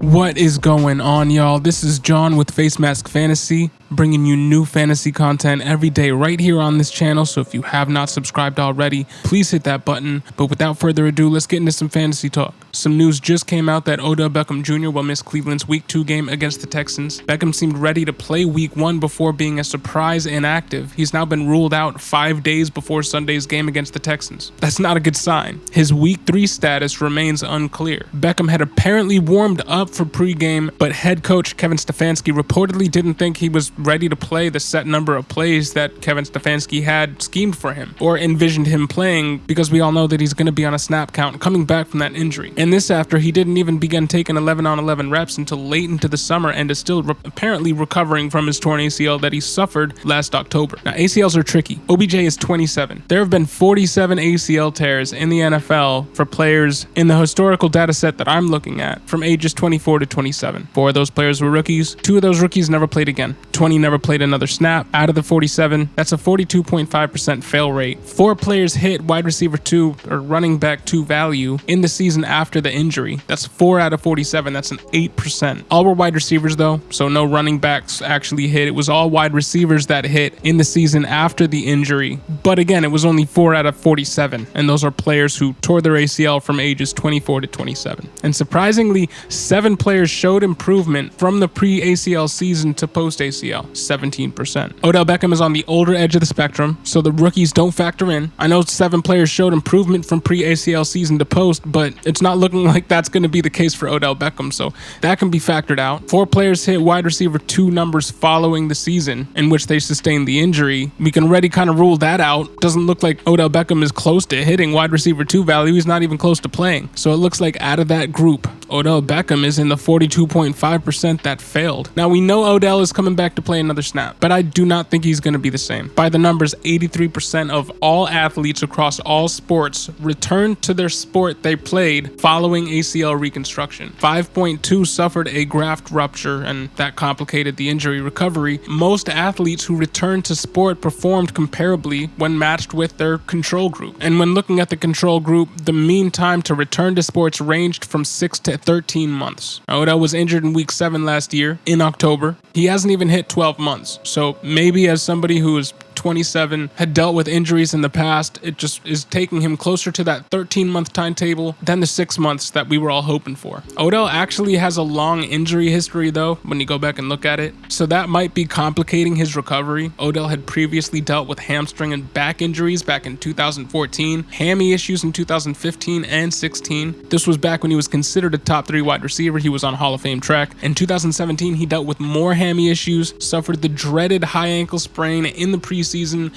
What is going on, y'all? This is John with Facemask Fantasy, bringing you new fantasy content every day right here on this channel. So if you have not subscribed already, please hit that button. But without further ado, let's get into some fantasy talk. Some news just came out that Odell Beckham Jr. will miss Cleveland's Week 2 game against the Texans. Beckham seemed ready to play Week 1 before being a surprise inactive. He's now been ruled out 5 days before Sunday's game against the Texans. That's not a good sign. His Week 3 status remains unclear. Beckham had apparently warmed up for pregame, but head coach Kevin Stefanski reportedly didn't think he was ready to play the set number of plays that Kevin Stefanski had schemed for him or envisioned him playing, because we all know that he's going to be on a snap count coming back from that injury. And this after he didn't even begin taking 11-on-11 reps until late into the summer and is still apparently recovering from his torn ACL that he suffered last October. Now, ACLs are tricky. OBJ is 27. There have been 47 ACL tears in the NFL for players in the historical data set that I'm looking at from ages 24 to 27. 4 of those players were rookies. 2 of those rookies never played again. 20 never played another snap. Out of the 47, that's a 42.5% fail rate. 4 players hit wide receiver 2 or running back 2 value in the season after the injury. That's 4 out of 47. That's an 8%. All were wide receivers though, so no running backs actually hit. It was all wide receivers that hit in the season after the injury. But again, it was only 4 out of 47, and those are players who tore their ACL from ages 24 to 27. And surprisingly, 7 players showed improvement from the pre-ACL season to post-ACL, 17%. Odell Beckham is on the older edge of the spectrum, so the rookies don't factor in. I know 7 players showed improvement from pre-ACL season to post, but it's not looking like that's going to be the case for Odell Beckham, so that can be factored out. 4 players hit wide receiver 2 numbers following the season in which they sustained the injury. We can already kind of rule that out. Doesn't look like Odell Beckham is close to hitting wide receiver 2 value. He's not even close to playing. So it looks like out of that group, Odell Beckham is in the 42.5% that failed. Now, we know Odell is coming back to play another snap, but I do not think he's going to be the same. By the numbers, 83% of all athletes across all sports returned to their sport they played following ACL reconstruction. 5.2 suffered a graft rupture, and that complicated the injury recovery. Most athletes who returned to sport performed comparably when matched with their control group. And when looking at the control group, the mean time to return to sports ranged from 6 to 13 months. Odell was injured in week 7 last year in October. He hasn't even hit 12 months. So maybe as somebody who is 27, had dealt with injuries in the past, it just is taking him closer to that 13-month timetable than the 6 months that we were all hoping for. Odell actually has a long injury history though, when you go back and look at it, so that might be complicating his recovery. Odell had previously dealt with hamstring and back injuries back in 2014, hammy issues in 2015 and 16. This was back when he was considered a top 3 wide receiver. He was on Hall of Fame track. In 2017, he dealt with more hammy issues, suffered the dreaded high ankle sprain in the preseason,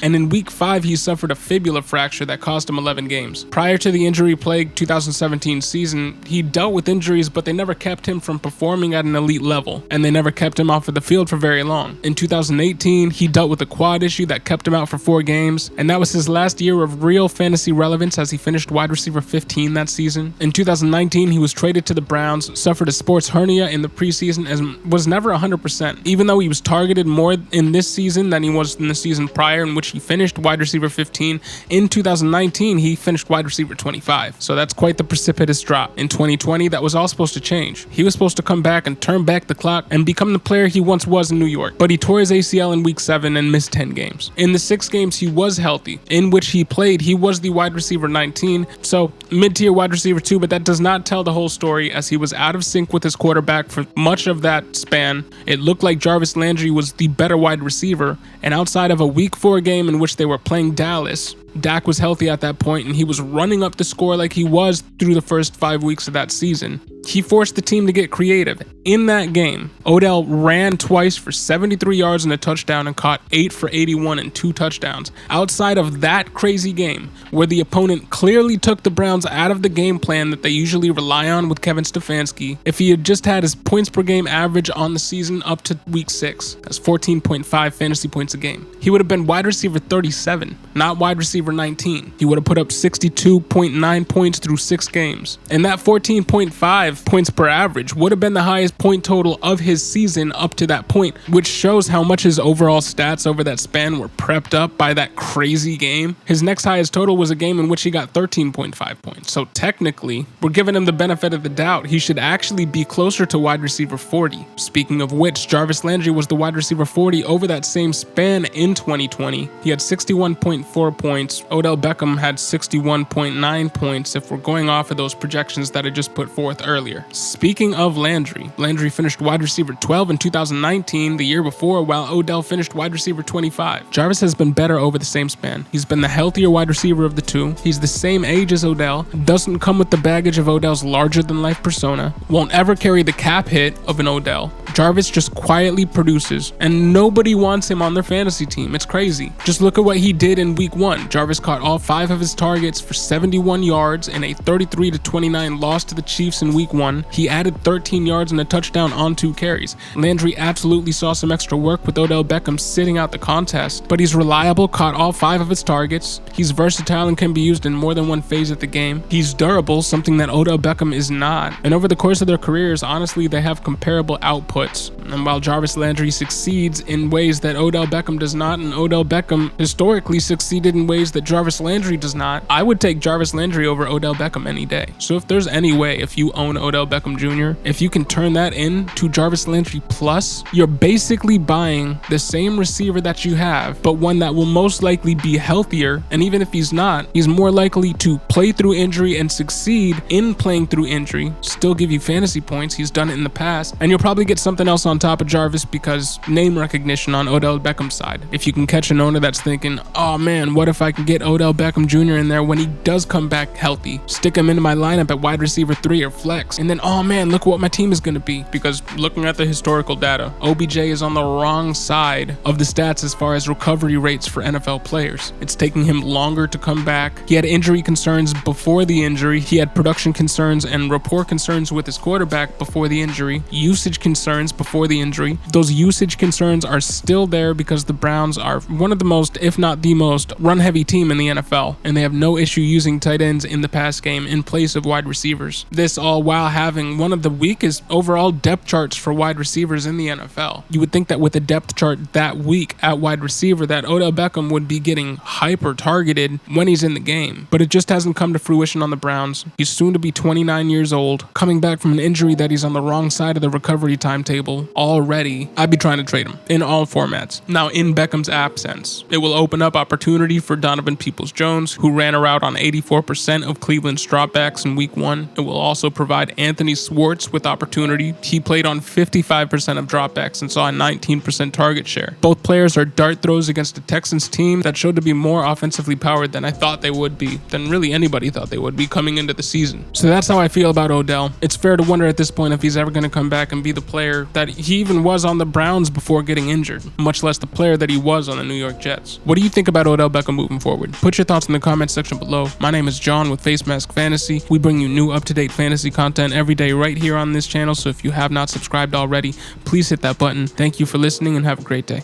and in week 5 he suffered a fibula fracture that cost him 11 games. Prior to the injury-plagued 2017 season, he dealt with injuries, but they never kept him from performing at an elite level, and they never kept him off of the field for very long. In 2018, he dealt with a quad issue that kept him out for 4 games, and that was his last year of real fantasy relevance as he finished wide receiver 15 that season. In 2019, he was traded to the Browns, suffered a sports hernia in the preseason, and was never 100%, even though he was targeted more in this season than he was in the season prior, in which he finished wide receiver 15. In 2019, he finished wide receiver 25. So that's quite the precipitous drop. In 2020, that was all supposed to change. He was supposed to come back and turn back the clock and become the player he once was in New York. But he tore his ACL in week 7 and missed 10 games. In the 6 games he was healthy, in which he played, he was the wide receiver 19. So mid-tier wide receiver 2, but that does not tell the whole story, as he was out of sync with his quarterback for much of that span. It looked like Jarvis was the better wide receiver, and outside of a week 4 game in which they were playing Dallas, Dak was healthy at that point, and he was running up the score like he was through the first 5 weeks of that season. He forced the team to get creative. In that game, Odell ran twice for 73 yards and a touchdown and caught 8 for 81 and 2 touchdowns. Outside of that crazy game, where the opponent clearly took the Browns out of the game plan that they usually rely on with Kevin Stefanski, if he had just had his points per game average on the season up to week 6, that's 14.5 fantasy points a game, he would have been wide receiver 37, not wide receiver 19. He would have put up 62.9 points through 6 games. And that 14.5 points per average would have been the highest point total of his season up to that point, which shows how much his overall stats over that span were prepped up by that crazy game. His next highest total was a game in which he got 13.5 points. So technically, we're giving him the benefit of the doubt. He should actually be closer to wide receiver 40. Speaking of which, Jarvis Landry was the wide receiver 40 over that same span in 2020. He had 61.4 points. Odell Beckham had 61.9 points if we're going off of those projections that I just put forth earlier. Speaking of Landry, Landry finished wide receiver 12 in 2019, the year before, while Odell finished wide receiver 25. Jarvis has been better over the same span. He's been the healthier wide receiver of the two. He's the same age as Odell, doesn't come with the baggage of Odell's larger-than-life persona, won't ever carry the cap hit of an Odell. Jarvis just quietly produces, and nobody wants him on their fantasy team. It's crazy. Just look at what he did in week 1. Jarvis caught all 5 of his targets for 71 yards in a 33-29 loss to the Chiefs in week 1. He added 13 yards and a touchdown on 2 carries. Landry absolutely saw some extra work with Odell Beckham sitting out the contest, but he's reliable, caught all 5 of his targets. He's versatile and can be used in more than one phase of the game. He's durable, something that Odell Beckham is not. And over the course of their careers, honestly, they have comparable outputs. And while Jarvis Landry succeeds in ways that Odell Beckham does not, and Odell Beckham historically succeeded in ways that Jarvis Landry does not, I would take Jarvis Landry over Odell Beckham any day. So if there's any way, if you own Odell Beckham Jr., if you can turn that into Jarvis Landry plus, you're basically buying the same receiver that you have, but one that will most likely be healthier. And even if he's not, he's more likely to play through injury and succeed in playing through injury, still give you fantasy points. He's done it in the past, and you'll probably get something else on top of Jarvis because name recognition on Odell Beckham's side. If you can catch an owner that's thinking, oh man, what if I can get Odell Beckham Jr. in there when he does come back healthy? Stick him into my lineup at wide receiver 3 or flex. And then, oh man, look what my team is going to be. Because looking at the historical data, OBJ is on the wrong side of the stats as far as recovery rates for NFL players. It's taking him longer to come back. He had injury concerns before the injury. He had production concerns and rapport concerns with his quarterback before the injury. Usage concerns before the injury. Those usage concerns are still there because the Browns are one of the most, if not the most, run-heavy team in the NFL, and they have no issue using tight ends in the pass game in place of wide receivers. This all while having one of the weakest overall depth charts for wide receivers in the NFL. You would think that with a depth chart that weak at wide receiver that Odell Beckham would be getting hyper targeted when he's in the game, but it just hasn't come to fruition on the Browns. He's soon to be 29 years old, coming back from an injury that he's on the wrong side of the recovery timetable already. I'd be trying to trade him in all formats. Now, in Beckham's absence, it will open up opportunity for Donovan Peoples-Jones, who ran a route on 84% of Cleveland's dropbacks in week 1. It will also provide Anthony Swartz with opportunity. He played on 55% of dropbacks and saw a 19% target share. Both players are dart throws against a Texans team that showed to be more offensively powered than I thought they would be, than really anybody thought they would be coming into the season. So that's how I feel about Odell. It's fair to wonder at this point if he's ever going to come back and be the player that he even was on the Browns before getting injured, much less the player that he was on the New York Jets. What do you think about Odell Beckham moving forward? Put your thoughts in the comment section below. My name is John with Facemask Fantasy. We bring you new up-to-date fantasy content every day right here on this channel, so if you have not subscribed already, please hit that button. Thank you for listening and have a great day.